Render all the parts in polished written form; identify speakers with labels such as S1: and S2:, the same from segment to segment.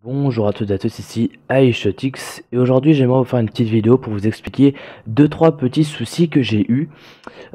S1: Bonjour à toutes et à tous, ici iShotix et aujourd'hui j'aimerais vous faire une petite vidéo pour vous expliquer deux trois petits soucis que j'ai eu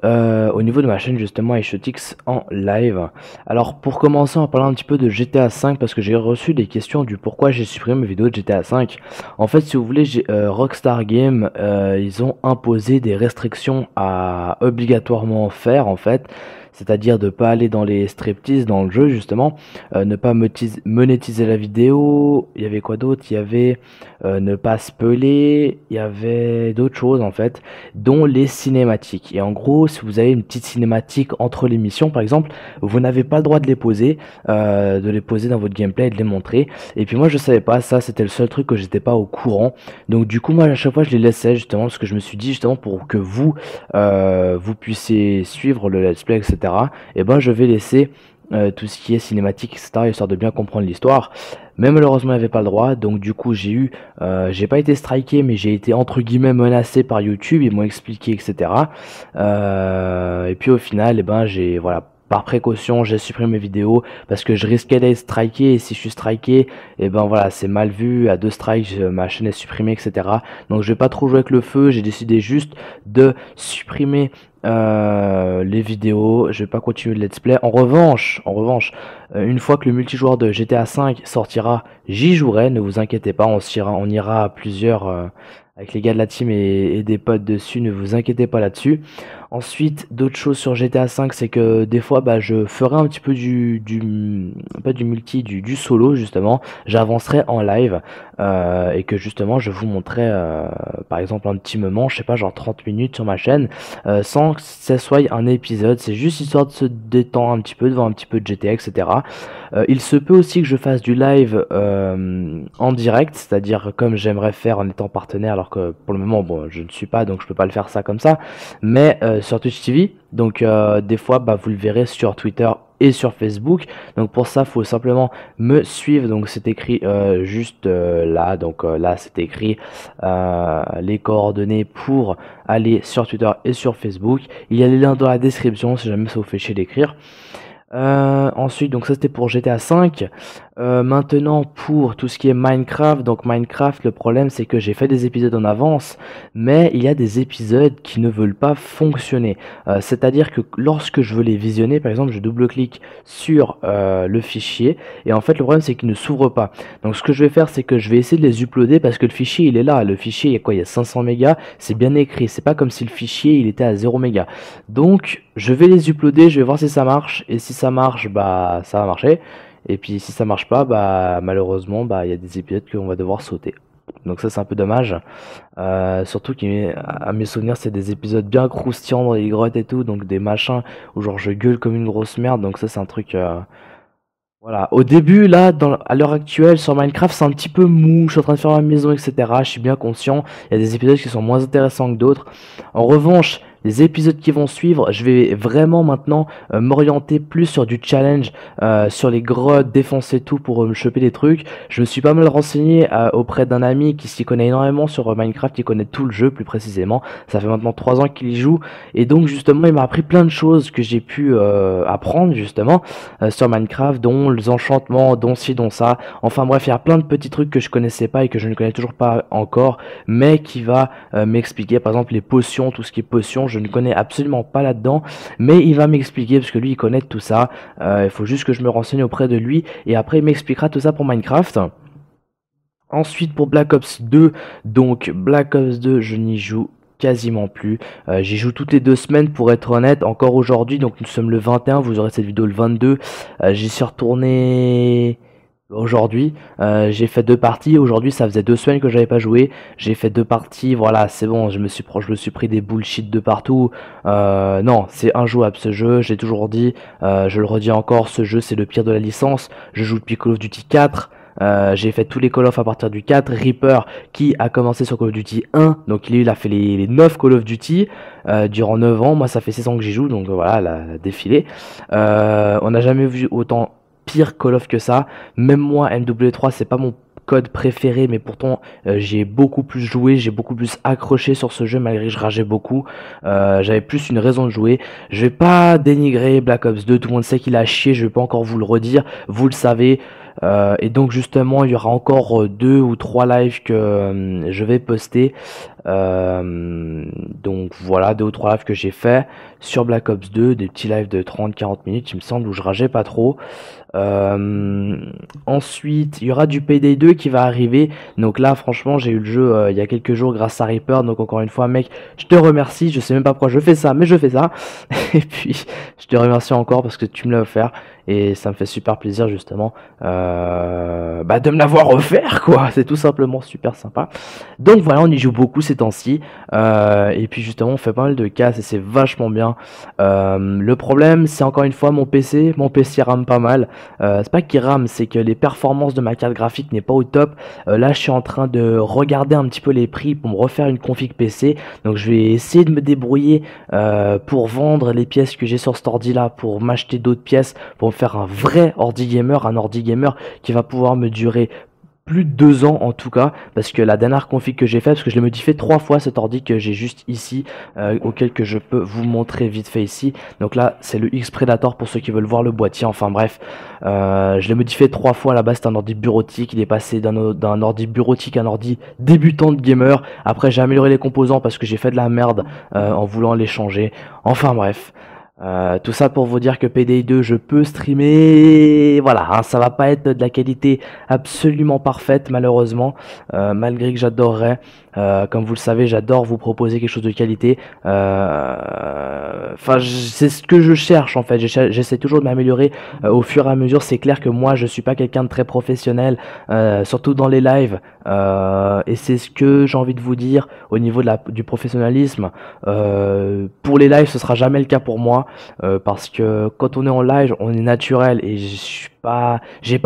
S1: au niveau de ma chaîne justement iShotix en live. Alors pour commencer, on va parler un petit peu de GTA 5 parce que j'ai reçu des questions du pourquoi j'ai supprimé mes vidéos de GTA 5. En fait, si vous voulez, Rockstar Games, ils ont imposé des restrictions à obligatoirement faire en fait. C'est-à-dire de pas aller dans les striptease dans le jeu justement, ne pas monétiser la vidéo, il y avait quoi d'autre? Il y avait ne pas spoiler, il y avait d'autres choses en fait, dont les cinématiques. Et en gros, si vous avez une petite cinématique entre les missions par exemple, vous n'avez pas le droit de les poser dans votre gameplay et de les montrer. Et puis moi je savais pas, ça c'était le seul truc que j'étais pas au courant. Donc du coup moi à chaque fois je les laissais justement parce que je me suis dit justement pour que vous puissiez suivre le let's play, etc. Et ben je vais laisser tout ce qui est cinématique, etc. histoire de bien comprendre l'histoire. Mais malheureusement, il n'y avait pas le droit, donc du coup, j'ai pas été striké, mais j'ai été entre guillemets menacé par YouTube. Ils m'ont expliqué, etc. Et puis au final, voilà. Par précaution, j'ai supprimé mes vidéos parce que je risquais d'être striké et si je suis striké, et ben voilà, c'est mal vu. À 2 strikes, ma chaîne est supprimée, etc. Donc je vais pas trop jouer avec le feu. J'ai décidé juste de supprimer les vidéos. Je vais pas continuer le let's play. En revanche, une fois que le multijoueur de GTA 5 sortira, j'y jouerai. Ne vous inquiétez pas, on ira à plusieurs avec les gars de la team et des potes dessus. Ne vous inquiétez pas là-dessus. Ensuite, d'autres choses sur GTA 5, c'est que des fois, je ferai un petit peu pas du multi, du solo justement. J'avancerai en live et que justement, je vous montrerai par exemple un petit moment, je sais pas, genre 30 minutes sur ma chaîne, sans que ça soit un épisode. C'est juste histoire de se détendre un petit peu, de voir un petit peu de GTA, etc. Il se peut aussi que je fasse du live en direct, c'est-à-dire comme j'aimerais faire en étant partenaire, alors que pour le moment, bon, je ne suis pas, donc je peux pas le faire ça comme ça, mais sur Twitch TV. Donc des fois, vous le verrez sur Twitter et sur Facebook. Donc pour ça, faut simplement me suivre. Donc c'est écrit juste là. Donc là, c'est écrit les coordonnées pour aller sur Twitter et sur Facebook. Il y a les liens dans la description si jamais ça vous fait chier d'écrire. Ensuite, donc ça c'était pour GTA 5. Maintenant pour tout ce qui est Minecraft, donc Minecraft, le problème c'est que j'ai fait des épisodes en avance, mais il y a des épisodes qui ne veulent pas fonctionner. C'est-à-dire que lorsque je veux les visionner, par exemple, je double-clique sur le fichier, et en fait le problème c'est qu'il ne s'ouvre pas. Donc ce que je vais faire, c'est que je vais essayer de les uploader parce que le fichier il est là. Le fichier il y a quoi? Il y a 500 mégas, c'est bien écrit. C'est pas comme si le fichier il était à 0 mégas. Donc je vais les uploader, je vais voir si ça marche, et si ça marche, ça va marcher. Et puis si ça marche pas, malheureusement, il y a des épisodes qu'on va devoir sauter. Donc ça c'est un peu dommage. Surtout qu'à mes souvenirs c'est des épisodes bien croustillants dans les grottes et tout, donc des machins où genre je gueule comme une grosse merde. Donc ça c'est un truc. Voilà, au début, là, à l'heure actuelle, sur Minecraft, c'est un petit peu mou, je suis en train de faire ma maison, etc. Je suis bien conscient, il y a des épisodes qui sont moins intéressants que d'autres. En revanche, les épisodes qui vont suivre, je vais vraiment maintenant m'orienter plus sur du challenge, sur les grottes, défoncer tout pour me choper des trucs. Je me suis pas mal renseigné auprès d'un ami qui s'y connaît énormément sur Minecraft, il connaît tout le jeu plus précisément. Ça fait maintenant 3 ans qu'il y joue, et donc justement, il m'a appris plein de choses que j'ai pu apprendre justement sur Minecraft, dont les enchantements, dont ci, dont ça. Enfin bref, il y a plein de petits trucs que je connaissais pas et que je ne connais toujours pas encore, mais qui va m'expliquer, par exemple les potions, tout ce qui est potions, je ne connais absolument pas là-dedans, mais il va m'expliquer parce que lui il connaît tout ça. Il faut juste que je me renseigne auprès de lui et après il m'expliquera tout ça pour Minecraft. Ensuite pour Black Ops 2, donc Black Ops 2 je n'y joue quasiment plus. J'y joue toutes les 2 semaines pour être honnête. Encore aujourd'hui, donc nous sommes le 21, vous aurez cette vidéo le 22. J'y suis retourné aujourd'hui. J'ai fait 2 parties. Aujourd'hui, ça faisait 2 semaines que j'avais pas joué. J'ai fait 2 parties. Voilà, c'est bon. Je me suis pris des bullshit de partout. Non, c'est injouable ce jeu. J'ai toujours dit. Je le redis encore. Ce jeu, c'est le pire de la licence. Je joue depuis Call of Duty 4. J'ai fait tous les Call of à partir du 4. Reaper qui a commencé sur Call of Duty 1, donc il a fait les 9 Call of Duty durant 9 ans. Moi ça fait 6 ans que j'y joue, donc voilà, la défilé. On n'a jamais vu autant pire Call of que ça. Même moi, MW3 c'est pas mon code préféré, mais pourtant j'ai beaucoup plus joué, j'ai beaucoup plus accroché sur ce jeu malgré que je rageais beaucoup. J'avais plus une raison de jouer. Je vais pas dénigrer Black Ops 2, tout le monde sait qu'il a chié, je vais pas encore vous le redire, vous le savez. Et donc justement il y aura encore 2 ou 3 lives que je vais poster. Donc voilà, 2 ou 3 lives que j'ai fait sur Black Ops 2, des petits lives de 30-40 minutes il me semble, où je rageais pas trop. Ensuite il y aura du Payday 2 qui va arriver. Donc là franchement j'ai eu le jeu il y a quelques jours grâce à Reaper, donc encore une fois mec je te remercie, je sais même pas pourquoi je fais ça mais je fais ça. Et puis je te remercie encore parce que tu me l'as offert et ça me fait super plaisir justement de me l'avoir offert quoi, c'est tout simplement super sympa. Donc voilà, on y joue beaucoup ces temps-ci, et puis justement on fait pas mal de casse et c'est vachement bien. Le problème c'est encore une fois mon PC rame pas mal. C'est pas qu'il rame, c'est que les performances de ma carte graphique n'est pas au top. Là je suis en train de regarder un petit peu les prix pour me refaire une config PC, donc je vais essayer de me débrouiller pour vendre les pièces que j'ai sur cet ordi là, pour m'acheter d'autres pièces, pour me faire un vrai ordi gamer, un ordi gamer qui va pouvoir me durer plus de 2 ans en tout cas, parce que la dernière config que j'ai fait, parce que je l'ai modifié 3 fois cet ordi que j'ai juste ici, auquel que je peux vous montrer vite fait ici. Donc là c'est le X Predator pour ceux qui veulent voir le boîtier, enfin bref, je l'ai modifié 3 fois. Là-bas c'est un ordi bureautique, il est passé d'un ordi bureautique à un ordi débutant de gamer. Après j'ai amélioré les composants parce que j'ai fait de la merde en voulant les changer, enfin bref. Tout ça pour vous dire que Payday 2 je peux streamer, voilà, hein, ça va pas être de la qualité absolument parfaite malheureusement, malgré que j'adorerais, comme vous le savez j'adore vous proposer quelque chose de qualité, enfin c'est ce que je cherche en fait, j'essaie toujours de m'améliorer au fur et à mesure. C'est clair que moi je suis pas quelqu'un de très professionnel, surtout dans les lives, et c'est ce que j'ai envie de vous dire au niveau du professionnalisme. Pour les lives ce sera jamais le cas pour moi, parce que quand on est en live on est naturel et j'ai pas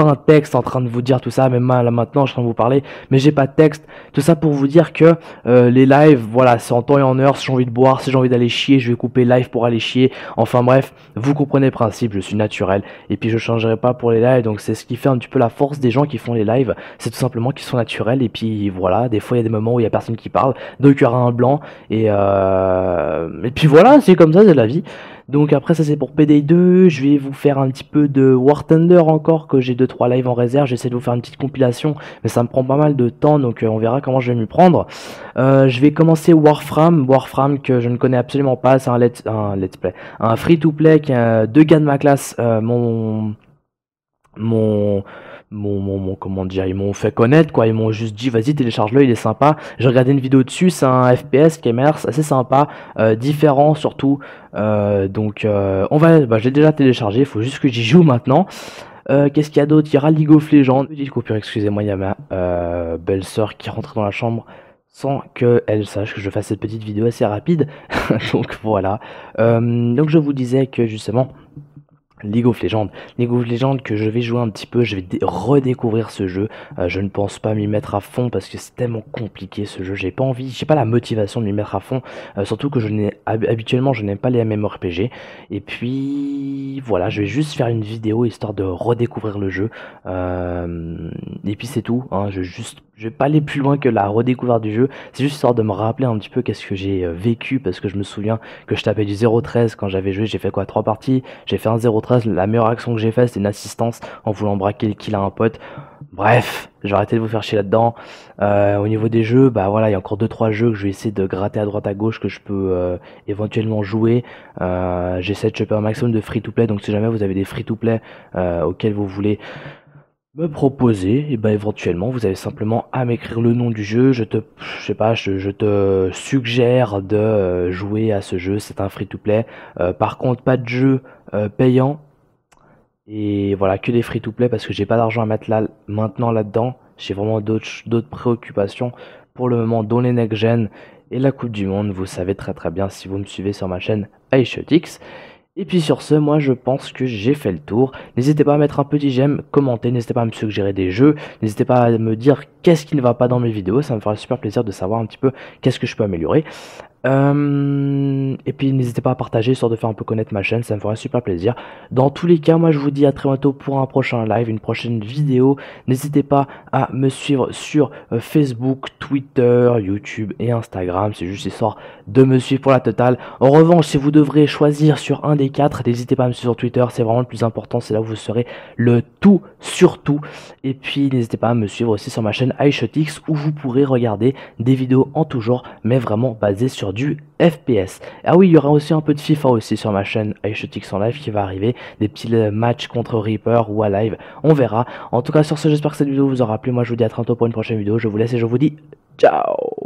S1: un texte en train de vous dire tout ça, même là maintenant je suis en train de vous parler mais j'ai pas de texte. Tout ça pour vous dire que les lives, voilà, c'est en temps et en heure. Si j'ai envie de boire, si j'ai envie d'aller chier, je vais couper live pour aller chier. Enfin bref, vous comprenez le principe, je suis naturel et puis je changerai pas pour les lives. Donc c'est ce qui fait un petit peu la force des gens qui font les lives, c'est tout simplement qu'ils sont naturels. Et puis voilà, des fois il y a des moments où il y a personne qui parle, donc il y aura un blanc et puis voilà, c'est comme ça, c'est la vie. Donc après ça c'est pour Payday 2, je vais vous faire un petit peu de War Thunder encore, que j'ai 2-3 lives en réserve, j'essaie de vous faire une petite compilation, mais ça me prend pas mal de temps, donc on verra comment je vais m'y prendre. Je vais commencer Warframe que je ne connais absolument pas, c'est un let's play, un free to play qui a 2 gars de ma classe, comment dire, ils m'ont fait connaître quoi, ils m'ont juste dit vas-y télécharge-le, il est sympa. J'ai regardé une vidéo dessus, c'est un FPS gamers assez sympa, différent surtout, donc je l'ai déjà téléchargé, il faut juste que j'y joue maintenant. Qu'est-ce qu'il y a d'autre? Il y aura League of Legends. Petite coupure, excusez-moi, il y a ma belle-sœur qui rentre dans la chambre sans qu'elle sache que je fasse cette petite vidéo assez rapide. Donc voilà. Donc je vous disais que justement League of Legends que je vais jouer un petit peu, je vais redécouvrir ce jeu. Je ne pense pas m'y mettre à fond parce que c'est tellement compliqué ce jeu, j'ai pas envie, j'ai pas la motivation de m'y mettre à fond, surtout que habituellement je n'aime pas les MMORPG. Et puis voilà, je vais juste faire une vidéo histoire de redécouvrir le jeu, et puis c'est tout, hein. Je vais pas aller plus loin que la redécouverte du jeu, c'est juste histoire de me rappeler un petit peu qu'est-ce que j'ai vécu, parce que je me souviens que je tapais du 0-13 quand j'avais joué. J'ai fait quoi, 3 parties, j'ai fait un 0-13, la meilleure action que j'ai fait c'était une assistance en voulant braquer le kill à un pote. Bref, je vais arrêter de vous faire chier là-dedans. Au niveau des jeux, bah voilà, il y a encore 2-3 jeux que je vais essayer de gratter à droite à gauche que je peux éventuellement jouer. J'essaie de choper un maximum de free-to-play, donc si jamais vous avez des free-to-play auxquels vous voulez me proposer, et ben éventuellement vous avez simplement à m'écrire le nom du jeu, je sais pas, je te suggère de jouer à ce jeu. C'est un free to play, par contre pas de jeu payant, et voilà, que des free to play parce que j'ai pas d'argent à mettre là maintenant là-dedans. J'ai vraiment d'autres préoccupations pour le moment, dont les next gen et la coupe du monde. Vous savez très très bien si vous me suivez sur ma chaîne iShotix. Et puis sur ce, moi je pense que j'ai fait le tour. N'hésitez pas à mettre un petit j'aime, commenter, n'hésitez pas à me suggérer des jeux, n'hésitez pas à me dire qu'est-ce qui ne va pas dans mes vidéos, ça me fera super plaisir de savoir un petit peu qu'est-ce que je peux améliorer. Et puis n'hésitez pas à partager, histoire de faire un peu connaître ma chaîne, ça me ferait super plaisir. Dans tous les cas, moi je vous dis à très bientôt pour un prochain live, une prochaine vidéo. N'hésitez pas à me suivre sur Facebook, Twitter, YouTube et Instagram, c'est juste histoire de me suivre pour la totale. En revanche, si vous devrez choisir sur un des quatre, n'hésitez pas à me suivre sur Twitter, c'est vraiment le plus important, c'est là où vous serez le tout sur tout. Et puis n'hésitez pas à me suivre aussi sur ma chaîne iShotix, où vous pourrez regarder des vidéos en tout genre, mais vraiment basées sur du FPS. Ah oui, il y aura aussi un peu de FIFA aussi sur ma chaîne iShotix en live qui va arriver, des petits matchs contre Reaper ou à live, on verra. En tout cas sur ce, j'espère que cette vidéo vous aura plu. Moi je vous dis à très bientôt pour une prochaine vidéo, je vous laisse et je vous dis ciao.